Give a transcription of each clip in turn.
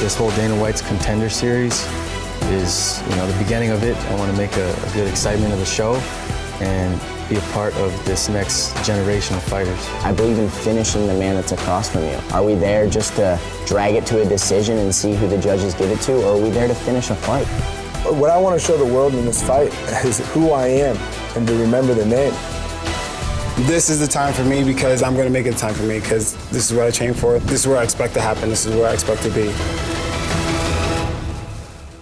This whole Dana White's Contender series is, the beginning of it. I want to make a good excitement of the show and be a part of this next generation of fighters. I believe in finishing the man that's across from you. Are we there just to drag it to a decision and see who the judges give it to, or are we there to finish a fight? What I want to show the world in this fight is who I am and to remember the name. This is the time for me because I'm going to make it a time for me because this is what I train for. This is where I expect to happen. This is where I expect to be.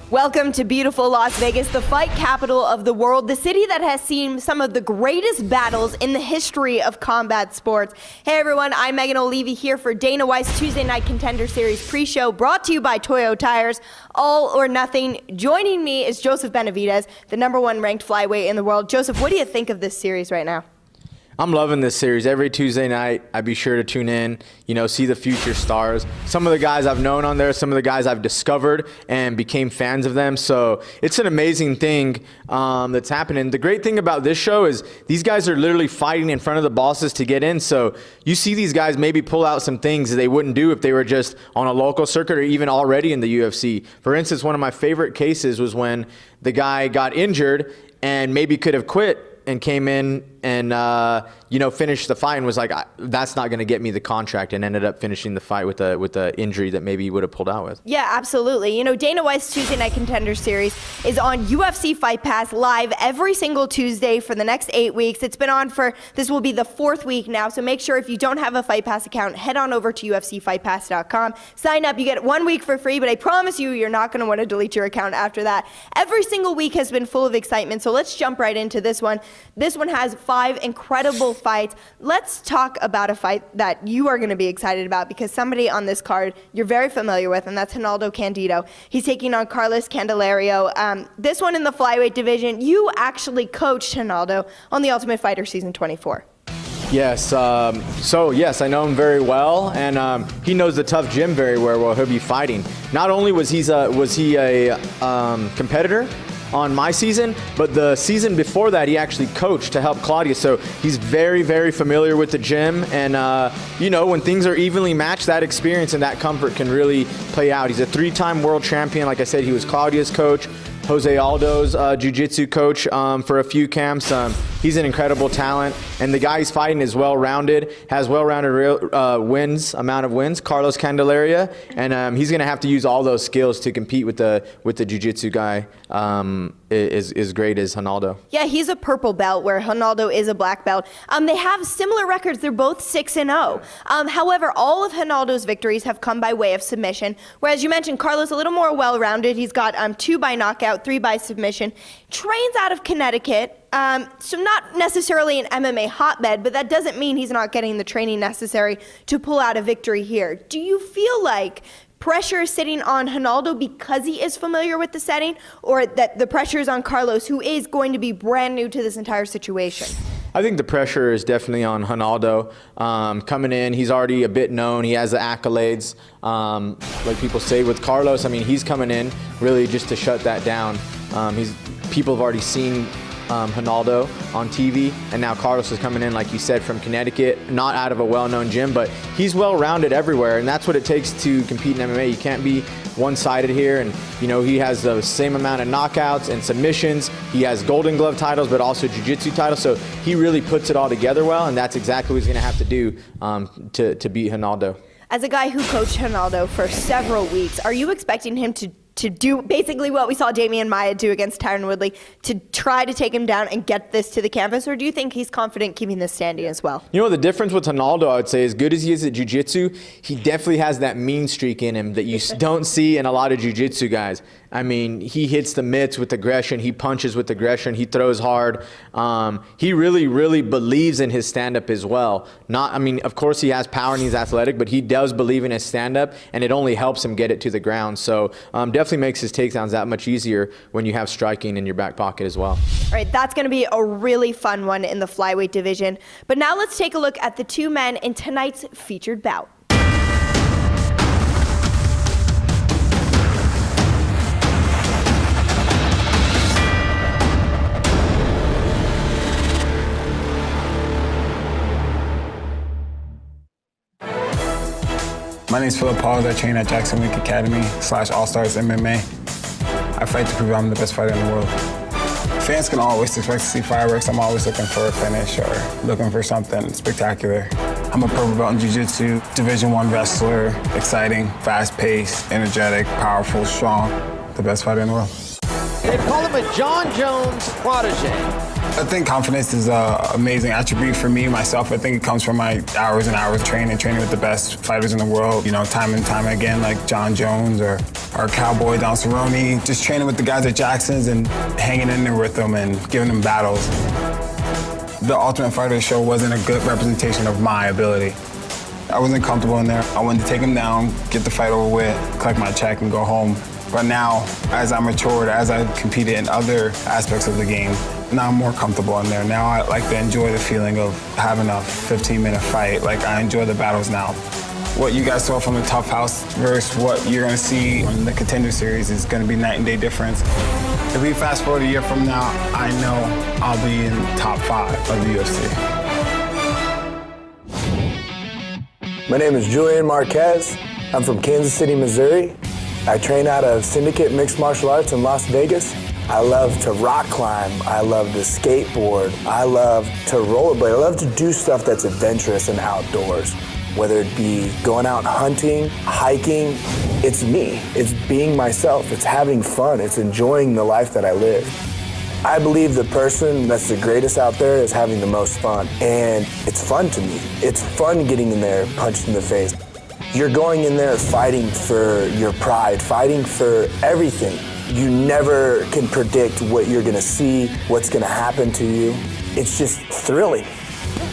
Welcome to beautiful Las Vegas, the fight capital of the world, the city that has seen some of the greatest battles in the history of combat sports. Hey everyone, I'm Megan O'Leary here for Dana White's Tuesday Night Contender Series pre-show, brought to you by Toyo Tires, All or Nothing. Joining me is Joseph Benavidez, the #1 ranked flyweight in the world. Joseph, what do you think of this series right now? I'm loving this series. Every Tuesday night, I be sure to tune in, see the future stars. Some of the guys I've known on there, some of the guys I've discovered and became fans of them. So it's an amazing thing that's happening. The great thing about this show is these guys are literally fighting in front of the bosses to get in. So you see these guys maybe pull out some things that they wouldn't do if they were just on a local circuit or even already in the UFC. For instance, one of my favorite cases was when the guy got injured and maybe could have quit and came in and finished the fight and was like, that's not going to get me the contract, and ended up finishing the fight with a injury that maybe he would have pulled out with. Yeah, absolutely. Dana White's Tuesday Night Contender Series is on UFC Fight Pass live every single Tuesday for the next 8 weeks. It's been on this will be the 4th week now, so make sure if you don't have a Fight Pass account, head on over to UFCFightPass.com. Sign up, you get 1 week for free, but I promise you're not going to want to delete your account after that. Every single week has been full of excitement, so let's jump right into this one. This one has 5 incredible fights. Let's talk about a fight that you are going to be excited about because somebody on this card you're very familiar with, and that's Ronaldo Candido. He's taking on Carlos Candelario. This one in the flyweight division, you actually coached Ronaldo on The Ultimate Fighter Season 24. Yes, yes, I know him very well, and he knows the tough gym very well where he'll be fighting. Not only was he a competitor on my season, but the season before that he actually coached to help Claudia, so he's very, very familiar with the gym, and when things are evenly matched, that experience and that comfort can really play out. He's a 3-time world champion. Like I said, he was Claudia's coach, Jose Aldo's jiu-jitsu coach for a few camps. He's an incredible talent, and the guy he's fighting is well-rounded, has well-rounded amount of wins, Carlos Candelaria, and he's going to have to use all those skills to compete with the jiu-jitsu guy as great as Ronaldo. Yeah, he's a purple belt where Ronaldo is a black belt. They have similar records. They're both 6-0. However, all of Ronaldo's victories have come by way of submission, whereas you mentioned Carlos a little more well-rounded. He's got 2 by knockout, 3 by submission. Trains out of Connecticut. So not necessarily an MMA hotbed, but that doesn't mean he's not getting the training necessary to pull out a victory here. Do you feel like pressure is sitting on Ronaldo because he is familiar with the setting, or that the pressure is on Carlos, who is going to be brand new to this entire situation? I think the pressure is definitely on Ronaldo. Coming in, he's already a bit known. He has the accolades. Like people say with Carlos, he's coming in really just to shut that down. People have already seen Ronaldo on TV, and now Carlos is coming in, like you said, from Connecticut, not out of a well-known gym, but he's well-rounded everywhere, and that's what it takes to compete in MMA. You can't be one-sided here, and he has the same amount of knockouts and submissions. He has Golden Glove titles, but also Jiu-Jitsu titles, so he really puts it all together well, and that's exactly what he's going to have to do to beat Ronaldo. As a guy who coached Ronaldo for several weeks, are you expecting him to do basically what we saw Damian Maia do against Tyron Woodley, to try to take him down and get this to the canvas, or do you think he's confident keeping this standing as well? The difference with Ronaldo, I would say, as good as he is at jiu-jitsu, he definitely has that mean streak in him that you don't see in a lot of jiu-jitsu guys. He hits the mitts with aggression, he punches with aggression, he throws hard. He really, really believes in his stand-up as well. Of course he has power and he's athletic, but he does believe in his stand-up, and it only helps him get it to the ground. So definitely makes his takedowns that much easier when you have striking in your back pocket as well. All right, that's going to be a really fun one in the flyweight division. But now let's take a look at the 2 men in tonight's featured bout. My name is Philip Pauls. I train at Jackson Wink Academy / All Stars MMA. I fight to prove I'm the best fighter in the world. Fans can always expect to see fireworks. I'm always looking for a finish or looking for something spectacular. I'm a purple belt in Jiu-Jitsu, Division I wrestler, exciting, fast-paced, energetic, powerful, strong, the best fighter in the world. They call him a John Jones protege. I think confidence is an amazing attribute for me, myself. I think it comes from my hours and hours of training with the best fighters in the world, time and time again, like John Jones or our cowboy Don Cerrone. Just training with the guys at Jackson's and hanging in there with them and giving them battles. The Ultimate Fighter show wasn't a good representation of my ability. I wasn't comfortable in there. I wanted to take him down, get the fight over with, collect my check, and go home. But now, as I matured, as I competed in other aspects of the game, now I'm more comfortable in there. Now I like to enjoy the feeling of having a 15-minute fight. Like, I enjoy the battles now. What you guys saw from the Tough House versus what you're gonna see in the Contender series is gonna be night and day difference. If we fast forward a year from now, I know I'll be in top 5 of the UFC. My name is Julian Marquez. I'm from Kansas City, Missouri. I train out of Syndicate Mixed Martial Arts in Las Vegas. I love to rock climb. I love to skateboard. I love to rollerblade. I love to do stuff that's adventurous and outdoors. Whether it be going out hunting, hiking, it's me. It's being myself. It's having fun. It's enjoying the life that I live. I believe the person that's the greatest out there is having the most fun. And it's fun to me. It's fun getting in there, punched in the face. You're going in there fighting for your pride, fighting for everything. You never can predict what you're gonna see, what's gonna happen to you. It's just thrilling.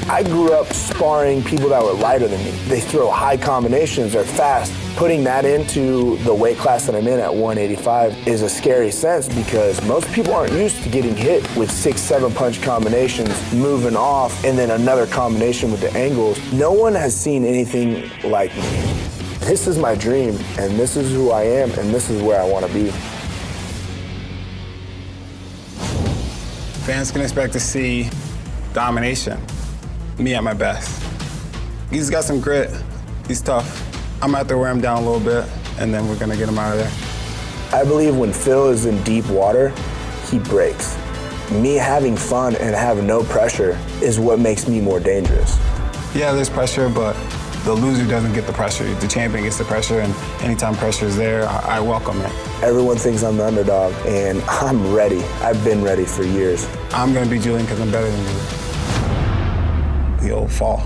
I grew up sparring people that were lighter than me. They throw high combinations, they're fast. Putting that into the weight class that I'm in at 185 is a scary sense because most people aren't used to getting hit with 6-7 punch combinations, moving off, and then another combination with the angles. No one has seen anything like me. This is my dream, and this is who I am, and this is where I want to be. Fans can expect to see domination. Me at my best. He's got some grit. He's tough. I'm out there wear him down a little bit, and then we're gonna get him out of there. I believe when Phil is in deep water, he breaks. Me having fun and having no pressure is what makes me more dangerous. Yeah, there's pressure, but the loser doesn't get the pressure. The champion gets the pressure, and anytime pressure is there, I welcome it. Everyone thinks I'm the underdog, and I'm ready. I've been ready for years. I'm gonna be Julian because I'm better than you. The old fall.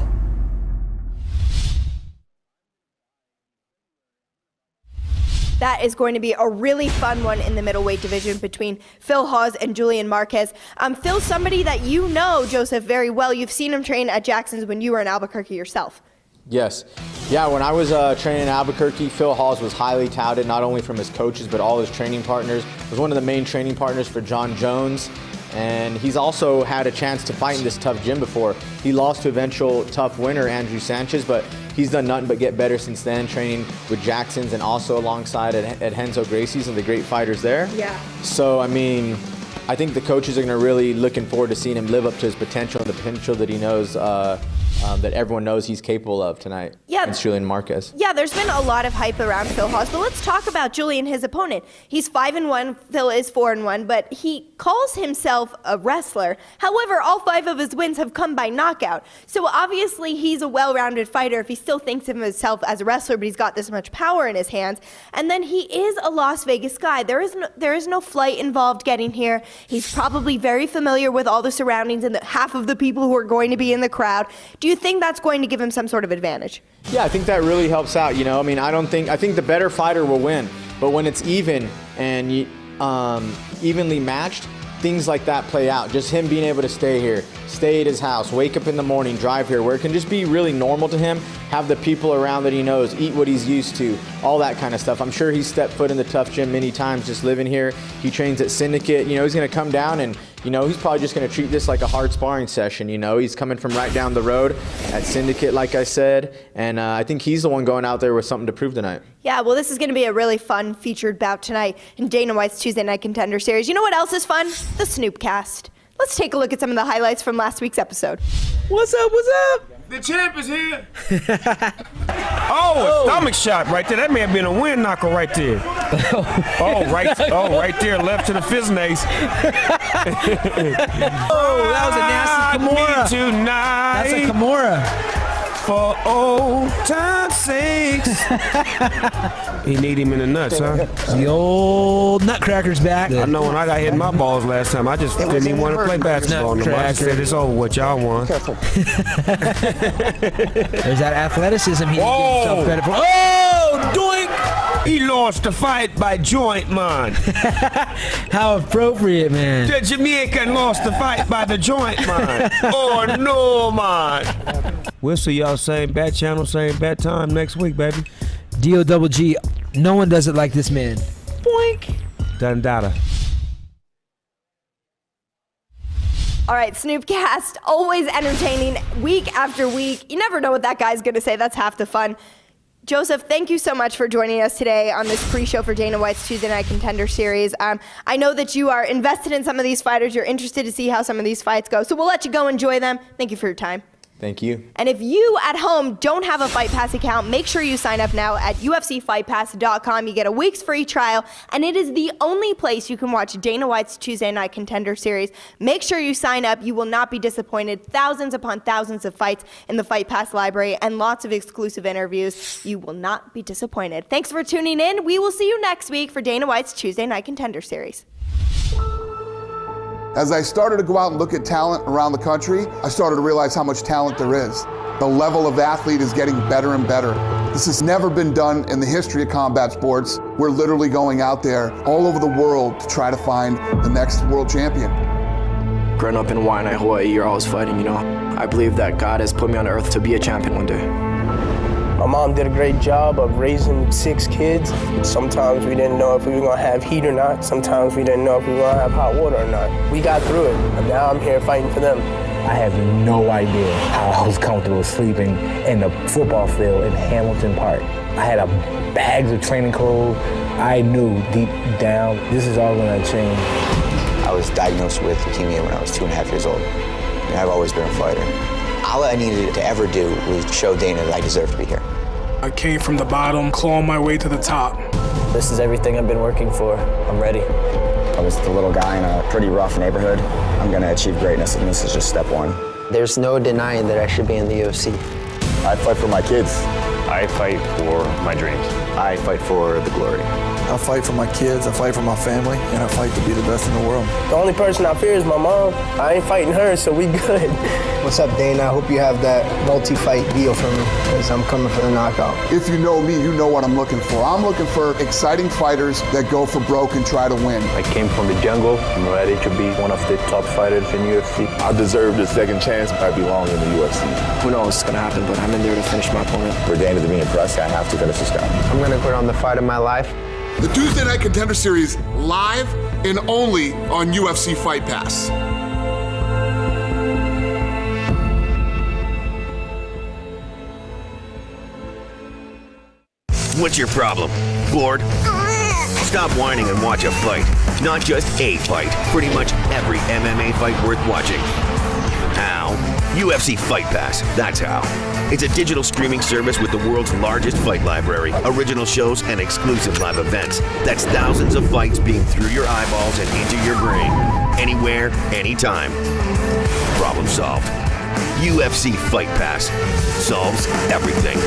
That is going to be a really fun one in the middleweight division between Phil Hawes and Julian Marquez. Phil's somebody that you know, Joseph, very well. You've seen him train at Jackson's when you were in Albuquerque yourself. Yes. Yeah, when I was training in Albuquerque, Phil Hawes was highly touted, not only from his coaches, but all his training partners. He was one of the main training partners for John Jones. And he's also had a chance to fight in this tough gym before. He lost to eventual tough winner, Andrew Sanchez, but he's done nothing but get better since then, training with Jackson's and also alongside at Renzo Gracie's and the great fighters there. Yeah. So, I mean, I think the coaches are going to really looking forward to seeing him live up to his potential and the potential that he knows that everyone knows he's capable of tonight. Yeah. It's Julian Marquez. Yeah, there's been a lot of hype around Phil Hawes, but let's talk about Julian, his opponent. He's 5-1, Phil is 4-1, but he calls himself a wrestler. However, all 5 of his wins have come by knockout. So obviously he's a well-rounded fighter if he still thinks of himself as a wrestler, but he's got this much power in his hands. And then he is a Las Vegas guy. There is no flight involved getting here. He's probably very familiar with all the surroundings and half of the people who are going to be in the crowd. Do you think that's going to give him some sort of advantage? Yeah, I think that really helps out. You know, I mean, I think the better fighter will win. But when it's even and evenly matched, things like that play out. Just him being able to stay here, stay at his house, wake up in the morning, drive here, where it can just be really normal to him, have the people around that he knows, eat what he's used to, all that kind of stuff. I'm sure he's stepped foot in the tough gym many times just living here. He trains at Syndicate. You know, he's going to come down and, you know, he's probably just going to treat this like a hard sparring session. You know, he's coming from right down the road at Syndicate, like I said, and I think he's the one going out there with something to prove tonight. Yeah, well, this is going to be a really fun featured bout tonight in Dana White's Tuesday Night Contender Series. You know what else is fun? The Snoopcast. Let's take a look at some of the highlights from last week's episode. What's up? What's up? The champ is here. Oh, a stomach shot right there. That may have been a wind knocker right there. right there, left to the fizznace. That was a nasty Kimura. Tonight. That's a Kimura. For old time's sakes. He need him in the nuts, huh? The old Nutcracker's back. I know when I got hit in my balls last time, I just didn't even want to play basketball no more. I just said it's over what y'all want. There's that athleticism he didn't give himself credit for. Oh, doink! He lost the fight by joint, man. How appropriate, man. The Jamaican lost the fight by the joint, man. Oh, no, man. We'll see y'all same bat channel, same bat time next week, baby. D-O-double-G. No one does it like this man. Boink. Dundada. All right, Snoopcast, always entertaining week after week. You never know what that guy's going to say. That's half the fun. Joseph, thank you so much for joining us today on this pre-show for Dana White's Tuesday Night Contender Series. I know that you are invested in some of these fighters. You're interested to see how some of these fights go. So we'll let you go enjoy them. Thank you for your time. Thank you. And if you at home don't have a Fight Pass account, make sure you sign up now at UFCFightPass.com. You get a week's free trial, and it is the only place you can watch Dana White's Tuesday Night Contender Series. Make sure you sign up. You will not be disappointed. Thousands upon thousands of fights in the Fight Pass library and lots of exclusive interviews. You will not be disappointed. Thanks for tuning in. We will see you next week for Dana White's Tuesday Night Contender Series. As I started to go out and look at talent around the country, I started to realize how much talent there is. The level of athlete is getting better and better. This has never been done in the history of combat sports. We're literally going out there all over the world to try to find the next world champion. Growing up in Hawaii, you're always fighting, you know. I believe that God has put me on earth to be a champion one day. My mom did a great job of raising 6 kids. Sometimes we didn't know if we were gonna have heat or not. Sometimes we didn't know if we were gonna have hot water or not. We got through it, and now I'm here fighting for them. I have no idea how I was comfortable sleeping in the football field in Hamilton Park. I had bags of training clothes. I knew deep down, this is all gonna change. I was diagnosed with leukemia when I was 2.5 years old, and I've always been a fighter. All I needed to ever do was show Dana that I deserve to be here. I came from the bottom, clawing my way to the top. This is everything I've been working for. I'm ready. I was the little guy in a pretty rough neighborhood. I'm gonna achieve greatness, and this is just step one. There's no denying that I should be in the UFC. I fight for my kids. I fight for my dreams. I fight for the glory. I fight for my kids, I fight for my family, and I fight to be the best in the world. The only person I fear is my mom. I ain't fighting her, so we good. What's up, Dana? I hope you have that multi-fight deal for me, because I'm coming for the knockout. If you know me, you know what I'm looking for. I'm looking for exciting fighters that go for broke and try to win. I came from the jungle. I'm ready to be one of the top fighters in UFC. I deserve the second chance. I belong in the UFC. Who knows what's going to happen, but I'm in there to finish my opponent. For Dana to be impressed, I have to finish this guy. I'm going to put on the fight of my life. The Tuesday Night Contender Series live and only on UFC Fight Pass. What's your problem? Bored? Stop whining and watch a fight. Not just a fight. Pretty much every MMA fight worth watching. How? UFC Fight Pass. That's how. It's a digital streaming service with the world's largest fight library, original shows, and exclusive live events. That's thousands of fights being through your eyeballs and into your brain. Anywhere, anytime. Problem solved. UFC Fight Pass solves everything.